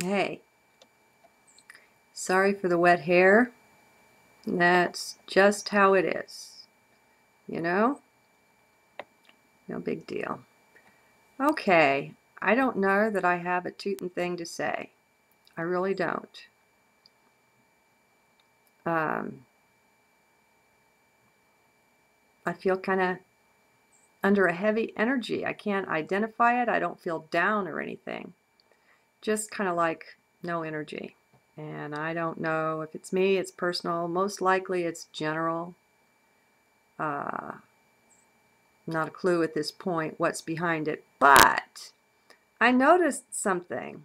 Hey, sorry for the wet hair. That's just how it is. You know? No big deal. Okay, I don't know that I have a tootin' thing to say. I really don't. Um, I feel kind of under a heavy energy. I can't identify it. I don't feel down or anything. Just kind of like no energy. And I don't know if it's me, it's personal. Most likely it's general. Uh, Not a clue at this point what's behind it. But I noticed something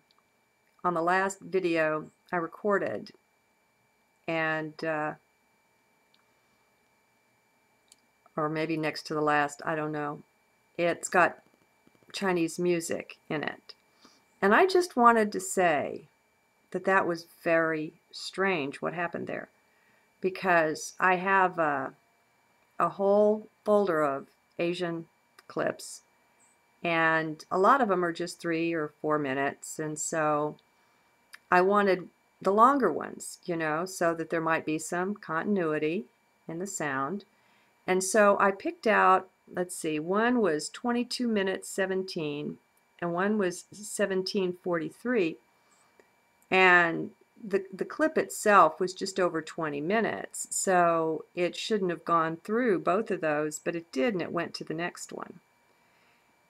on the last video I recorded, and or maybe next to the last, I don't know. It's got Chinese music in it. And I just wanted to say that that was very strange what happened there, because I have a whole folder of Asian clips, and a lot of them are just 3 or 4 minutes, and so I wanted the longer ones, so that there might be some continuity in the sound. And so I picked out, let's see, one was 22 minutes 17 and one was 17:43, and the clip itself was just over 20 minutes. So it shouldn't have gone through both of those, but it did, and it went to the next one.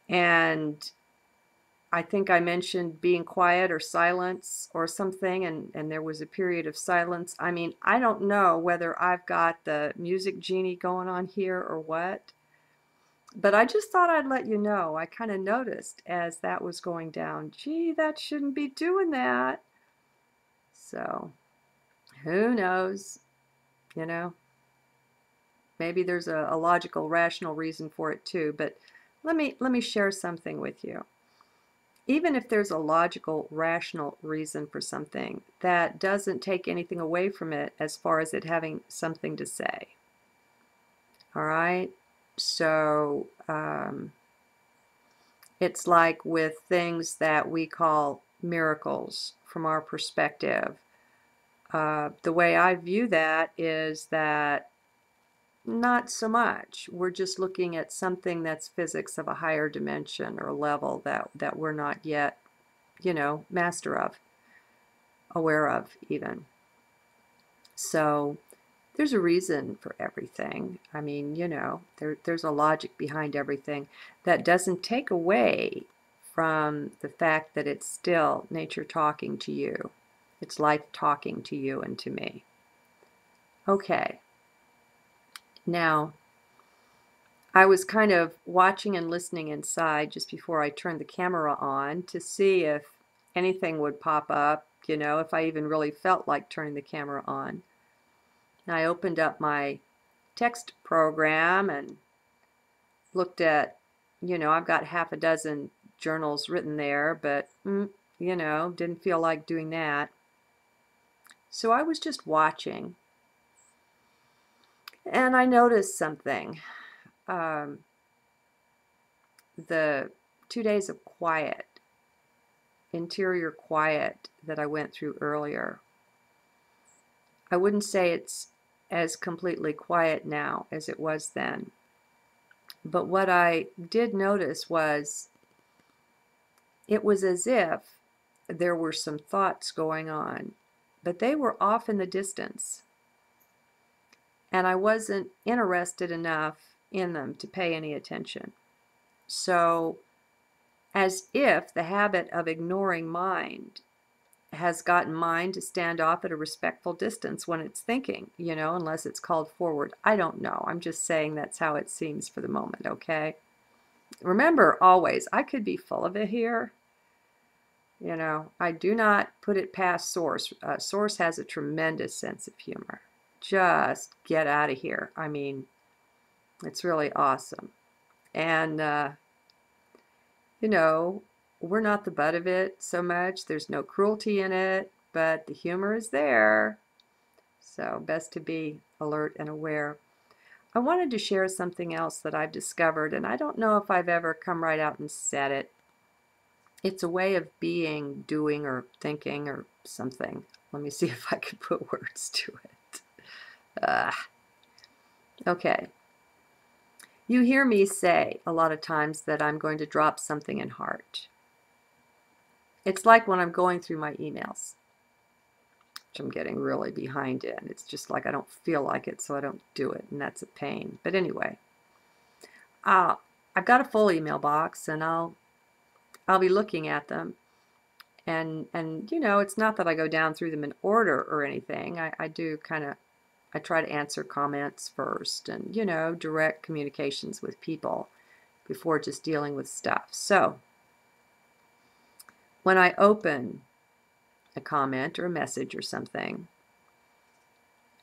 And I think I mentioned being quiet or silence or something, and there was a period of silence. I mean, I don't know whether I've got the music genie going on here or what, but I just thought I'd let you know. I kind of noticed as that was going down, gee, that shouldn't be doing that. So, who knows? You know, maybe there's a logical, rational reason for it too, but let me share something with you. Even if there's a logical, rational reason for something, that doesn't take anything away from it as far as it having something to say. All right? So it's like with things that we call miracles from our perspective. The way I view that is that not so much. We're just looking at something that's physics of a higher dimension or level that we're not yet, master of, aware of even. So there's a reason for everything. I mean, there's a logic behind everything that doesn't take away from the fact that it's still nature talking to you. It's life talking to you and to me. Okay. Now, I was kind of watching and listening inside just before I turned the camera on to see if anything would pop up, if I even really felt like turning the camera on. And I opened up my text program and looked at, I've got half a dozen journals written there, but, didn't feel like doing that. So I was just watching, and I noticed something. The 2 days of quiet, interior quiet that I went through earlier, I wouldn't say it's as completely quiet now as it was then. But what I did notice was it was as if there were some thoughts going on, but they were off in the distance. And I wasn't interested enough in them to pay any attention. So, as if the habit of ignoring mind has gotten mind to stand off at a respectful distance when it's thinking, unless it's called forward. I don't know. I'm just saying that's how it seems for the moment, okay? Remember, always, I could be full of it here. I do not put it past Source. Source has a tremendous sense of humor. Just get out of here. I mean, it's really awesome. And, we're not the butt of it so much. There's no cruelty in it, but the humor is there. So best to be alert and aware. I wanted to share something else that I've discovered, and I don't know if I've ever come right out and said it. It's a way of being, doing, or thinking, or something. Let me see if I can put words to it. Okay. You hear me say a lot of times that I'm going to drop something in heart. It's like when I'm going through my emails, which I'm getting really behind in. It's just like I don't feel like it, so I don't do it, and that's a pain. But anyway, I've got a full email box, and I'll be looking at them. And you know, it's not that I go down through them in order or anything. I do kind of, I try to answer comments first and, you know, direct communications with people before just dealing with stuff. So when I open a comment or a message or something,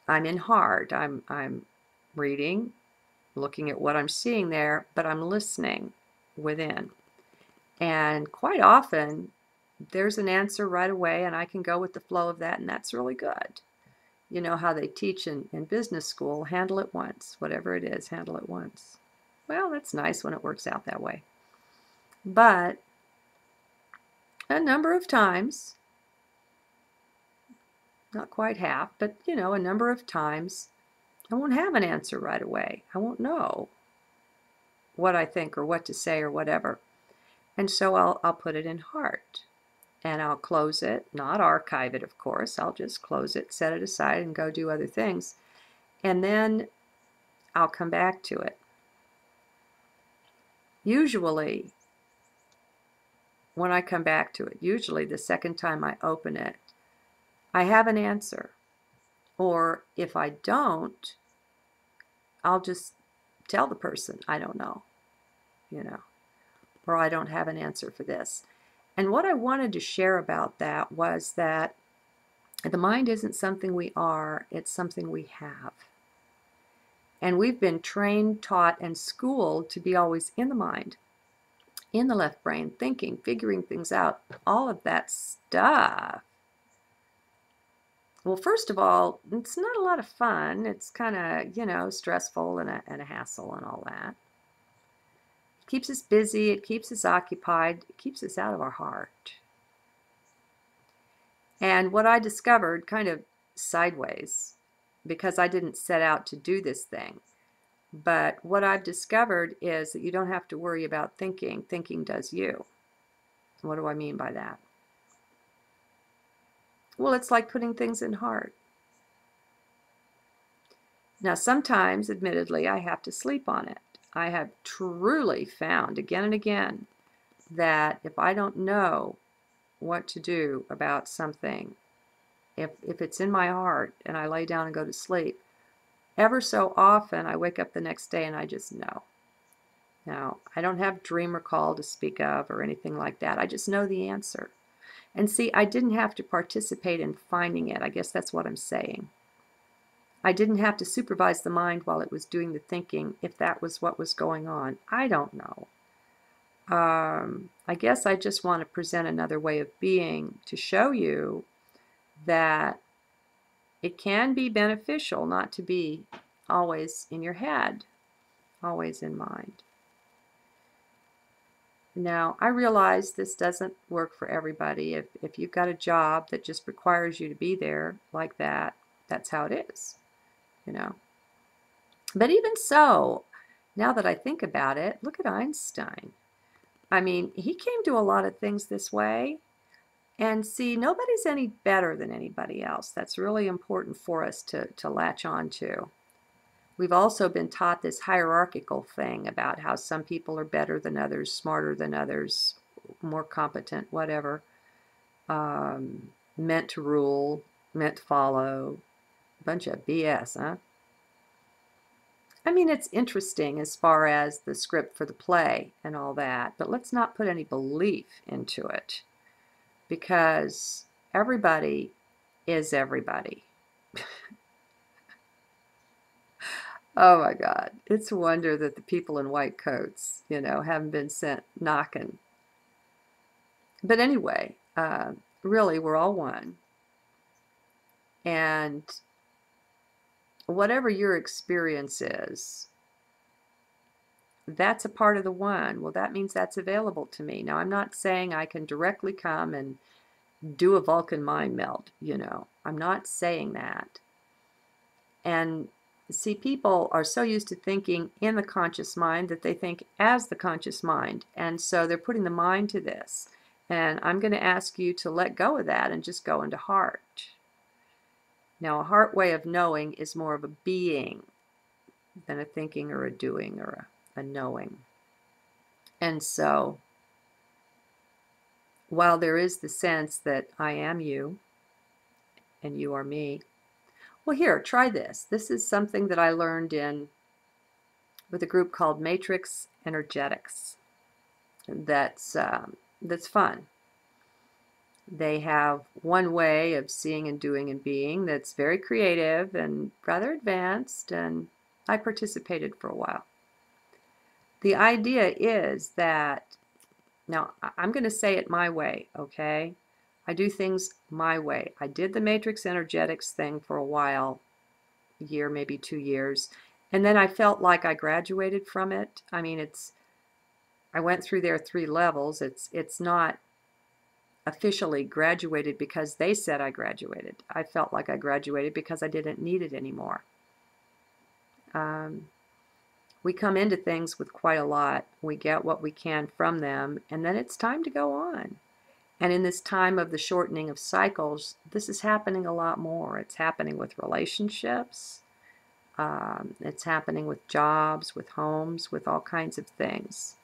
I'm in heart. I'm reading, looking at what I'm seeing there, but I'm listening within. And quite often, there's an answer right away, and I can go with the flow of that, and that's really good. You know how they teach in business school, handle it once, whatever it is, handle it once. Well, that's nice when it works out that way. But a number of times, not quite half, but you know, a number of times, I won't have an answer right away. I won't know what I think or what to say or whatever. And so I'll put it in heart. And I'll close it, not archive it, of course. I'll just close it, set it aside, and go do other things. And then I'll come back to it. Usually, when I come back to it, usually the second time I open it, I have an answer. Or if I don't, I'll just tell the person, I don't know, you know, or I don't have an answer for this. And what I wanted to share about that was that the mind isn't something we are, it's something we have. And we've been trained, taught, and schooled to be always in the mind, in the left brain, thinking, figuring things out, all of that stuff. Well, first of all, it's not a lot of fun. It's kind of, you know, stressful and a hassle and all that. It keeps us busy, it keeps us occupied, it keeps us out of our heart. And what I discovered, kind of sideways, because I didn't set out to do this thing, but what I've discovered is that you don't have to worry about thinking. Thinking does you. What do I mean by that? Well, it's like putting things in heart. Now, sometimes, admittedly, I have to sleep on it. I have truly found again and again that if I don't know what to do about something, if it's in my heart and I lay down and go to sleep, ever so often I wake up the next day and I just know. Now, I don't have dream recall to speak of or anything like that. I just know the answer. And see, I didn't have to participate in finding it. I guess that's what I'm saying. I didn't have to supervise the mind while it was doing the thinking if that was what was going on. I don't know. I guess I just want to present another way of being to show you that it can be beneficial not to be always in your head, always in mind. Now, I realize this doesn't work for everybody. If you've got a job that just requires you to be there like that, that's how it is, you know. But even so, now that I think about it, look at Einstein. I mean, he came to a lot of things this way. And see, nobody's any better than anybody else. That's really important for us to latch on to. We've also been taught this hierarchical thing about how some people are better than others, smarter than others, more competent, whatever, meant to rule, meant to follow. A bunch of BS, huh? I mean, it's interesting as far as the script for the play and all that, but let's not put any belief into it, because everybody is everybody. Oh my God. It's a wonder that the people in white coats, you know, haven't been sent knocking. But anyway, really, we're all one. And whatever your experience is, that's a part of the one. Well, that means that's available to me. Now, I'm not saying I can directly come and do a Vulcan mind meld, you know. I'm not saying that. And see, people are so used to thinking in the conscious mind that they think as the conscious mind. And so they're putting the mind to this. And I'm going to ask you to let go of that and just go into heart. Now, a heart way of knowing is more of a being than a thinking or a doing or a knowing. And so, while there is the sense that I am you and you are me, well, here, try this. This is something that I learned with a group called Matrix Energetics. That's fun. They have one way of seeing and doing and being that's very creative and rather advanced, and I participated for a while. The idea is that, now I'm going to say it my way, okay? I do things my way. I did the Matrix Energetics thing for a while, a year, maybe 2 years, and then I felt like I graduated from it. I mean, I went through their 3 levels. It's not officially graduated because they said I graduated. I felt like I graduated because I didn't need it anymore. We come into things with quite a lot. We get what we can from them, and then it's time to go on. And in this time of the shortening of cycles, this is happening a lot more. It's happening with relationships. It's happening with jobs, with homes, with all kinds of things.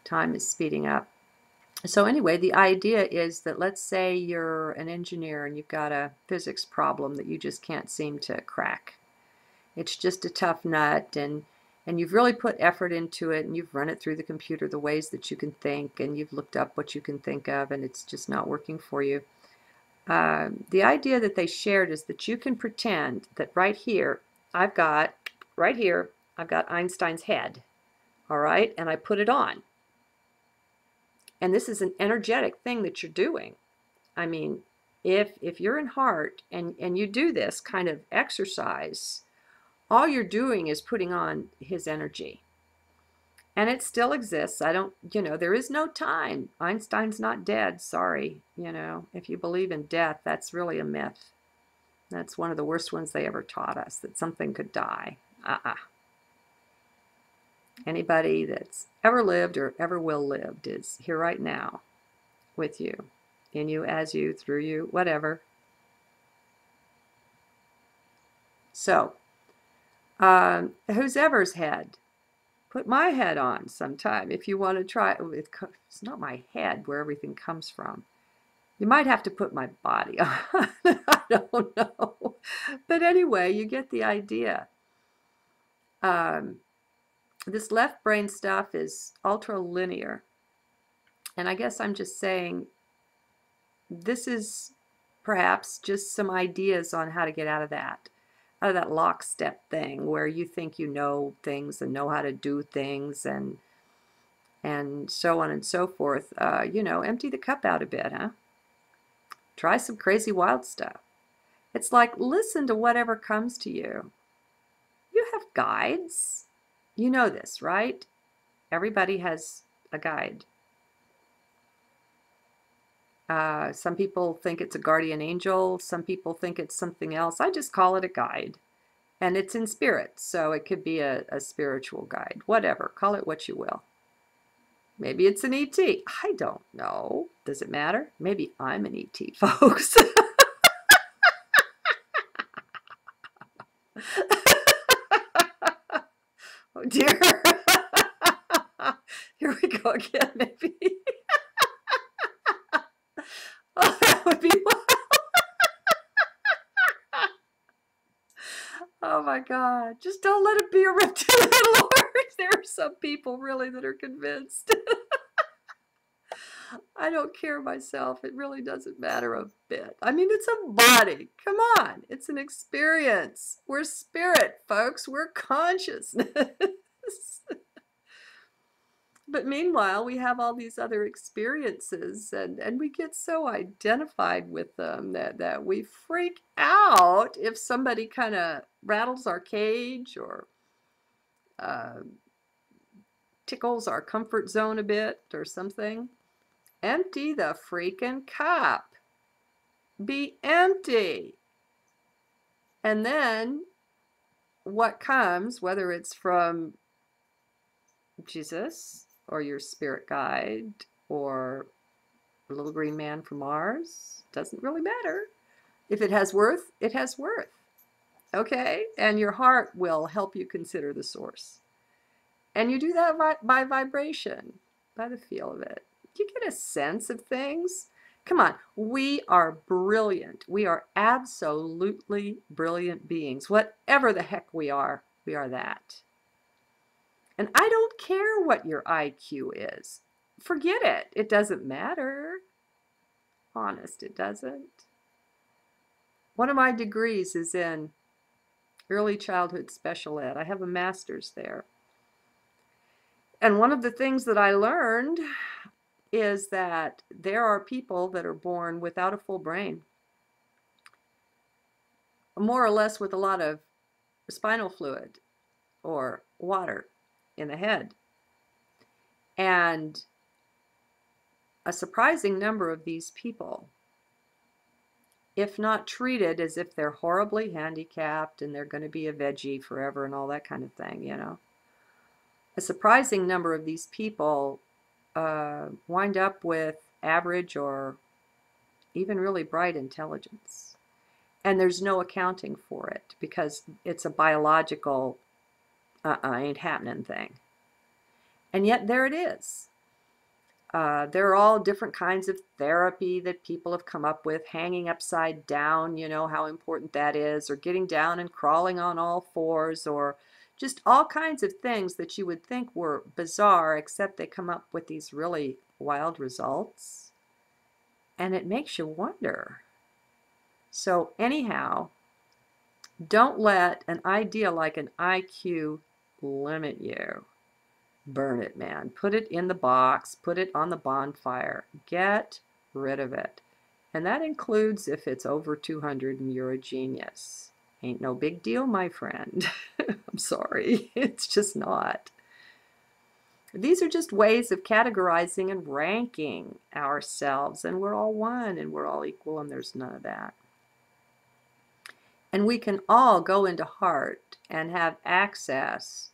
Time is speeding up. So anyway, the idea is that, let's say you're an engineer and you've got a physics problem that you just can't seem to crack. It's just a tough nut, and you've really put effort into it, and you've run it through the computer the ways that you can think, and you've looked up what you can think of, and it's just not working for you. The idea that they shared is that you can pretend that right here I've got Einstein's head, all right, and I put it on. And this is an energetic thing that you're doing. I mean, if you're in heart and you do this kind of exercise, all you're doing is putting on his energy. And it still exists. There is no time. Einstein's not dead, sorry. If you believe in death, that's really a myth. That's one of the worst ones they ever taught us, that something could die. Anybody that's ever lived or ever will live is here right now with you, in you, as you, through you, whatever. So, who's ever's head? Put my head on sometime if you want to try. It's not my head where everything comes from. You might have to put my body on. I don't know. But anyway, you get the idea. This left brain stuff is ultra linear. And I guess I'm just saying this is perhaps just some ideas on how to get out of that lockstep thing where you think you know things and know how to do things and so on and so forth. Empty the cup out a bit, huh? Try some crazy wild stuff. It's like, listen to whatever comes to you. You have guides. You know this, right? Everybody has a guide. Some people think it's a guardian angel. Some people think it's something else. I just call it a guide. And it's in spirit, so it could be a spiritual guide. Whatever. Call it what you will. Maybe it's an ET. I don't know. Does it matter? Maybe I'm an ET, folks. Oh, dear. Here we go again, maybe. Oh, that would be wild. Oh my God. Just don't let it be a reptilian lord. There are some people really that are convinced. I don't care myself. It really doesn't matter a bit. I mean, it's a body. Come on. It's an experience. We're spirit, folks. We're consciousness. But meanwhile, we have all these other experiences, and we get so identified with them that we freak out if somebody kind of rattles our cage or tickles our comfort zone a bit or something. Empty the freaking cup. Be empty. And then what comes, whether it's from Jesus or your spirit guide or a little green man from Mars, doesn't really matter. If it has worth, it has worth. Okay? And your heart will help you consider the source. And you do that by vibration, by the feel of it. You get a sense of things. Come on, we are brilliant. We are absolutely brilliant beings. Whatever the heck we are that. And I don't care what your IQ is. Forget it. It doesn't matter. Honest, it doesn't. One of my degrees is in early childhood special ed. I have a master's there. And one of the things that I learned is that there are people that are born without a full brain, more or less with a lot of spinal fluid or water in the head. And a surprising number of these people, if not treated as if they're horribly handicapped and they're going to be a veggie forever and all that kind of thing, you know, a surprising number of these people wind up with average or even really bright intelligence. And there's no accounting for it because it's a biological, ain't happening thing. And yet there it is. There are all different kinds of therapy that people have come up with, hanging upside down, you know, how important that is, or getting down and crawling on all fours, or just all kinds of things that you would think were bizarre, except they come up with these really wild results. And it makes you wonder. So anyhow, don't let an idea like an IQ limit you. Burn it, man. Put it in the box. Put it on the bonfire. Get rid of it. And that includes if it's over 200 and you're a genius. Ain't no big deal, my friend. I'm sorry. It's just not. These are just ways of categorizing and ranking ourselves. And we're all one and we're all equal and there's none of that. And we can all go into heart and have access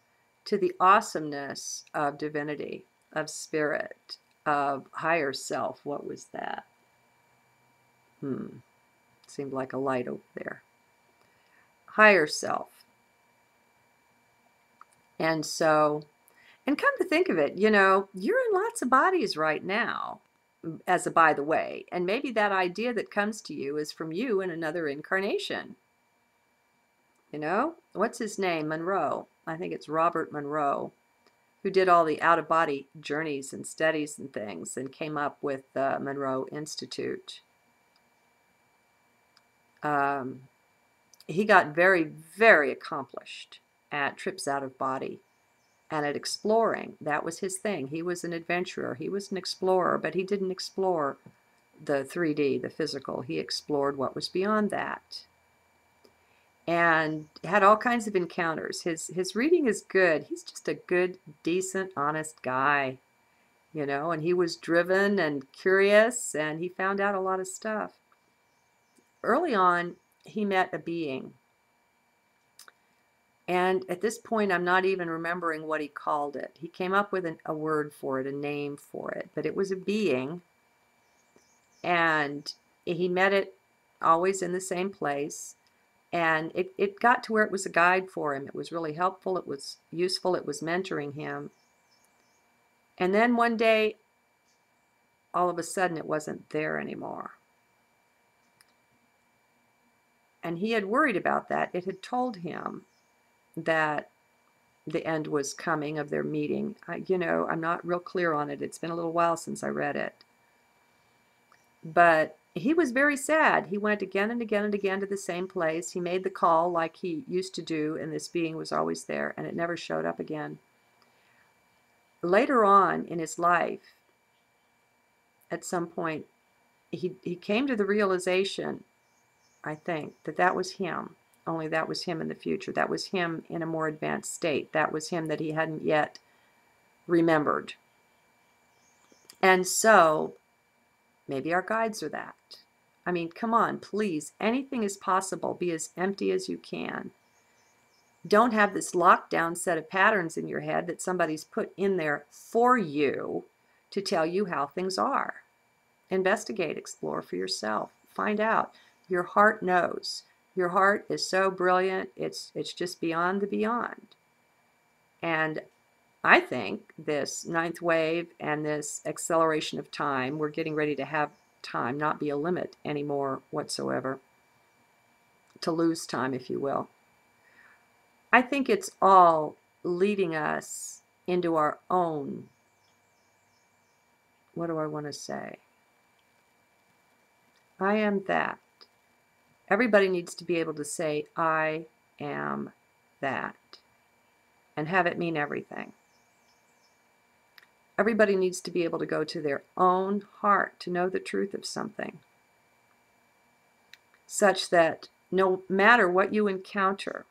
to the awesomeness of divinity, of spirit, of higher self. What was that? Seemed like a light over there. Higher self. And so, and come to think of it, you know, you're in lots of bodies right now, as a by the way, and maybe that idea that comes to you is from you in another incarnation. You know, what's his name? Monroe. I think it's Robert Monroe, who did all the out-of-body journeys and studies and things and came up with the Monroe Institute. He got very, very accomplished at trips out of body and at exploring. That was his thing. He was an adventurer. He was an explorer, but he didn't explore the 3D, the physical. He explored what was beyond that. And had all kinds of encounters. His reading is good. He's just a good, decent, honest guy, you know, and he was driven and curious, and he found out a lot of stuff. Early on, he met a being. And at this point, I'm not even remembering what he called it. He came up with a word for it, a name for it, but it was a being. And he met it always in the same place. And it got to where it was a guide for him. It was really helpful. It was useful. It was mentoring him. And then one day, all of a sudden, it wasn't there anymore. And he had worried about that. It had told him that the end was coming of their meeting. You know, I'm not real clear on it. It's been a little while since I read it. But he was very sad. He went again and again and again to the same place. He made the call like he used to do, and this being was always there, and it never showed up again. Later on in his life, at some point, he came to the realization, I think, that that was him. Only that was him in the future. That was him in a more advanced state. That was him that he hadn't yet remembered. And so maybe our guides are that. I mean, come on, please. Anything is possible. Be as empty as you can. Don't have this lockdown set of patterns in your head that somebody's put in there for you to tell you how things are. Investigate, explore for yourself. Find out. Your heart knows. Your heart is so brilliant. It's just beyond the beyond. And I think this ninth wave and this acceleration of time, we're getting ready to have time not be a limit anymore whatsoever, to lose time, if you will. I think it's all leading us into our own, what do I want to say? I am that. Everybody needs to be able to say, I am that, and have it mean everything. Everybody needs to be able to go to their own heart to know the truth of something, such that no matter what you encounter,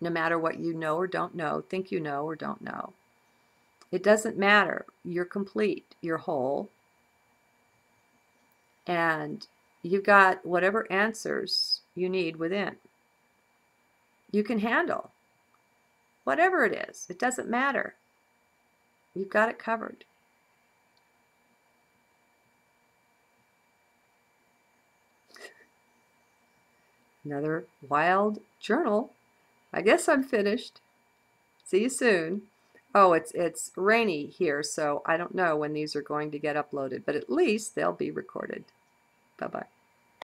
no matter what you know or don't know, think you know or don't know, it doesn't matter. You're complete, you're whole, and you've got whatever answers you need within. You can handle whatever it is. It doesn't matter. You've got it covered. Another wild journal. I guess I'm finished. See you soon. Oh, it's rainy here, so I don't know when these are going to get uploaded, but at least they'll be recorded. Bye-bye.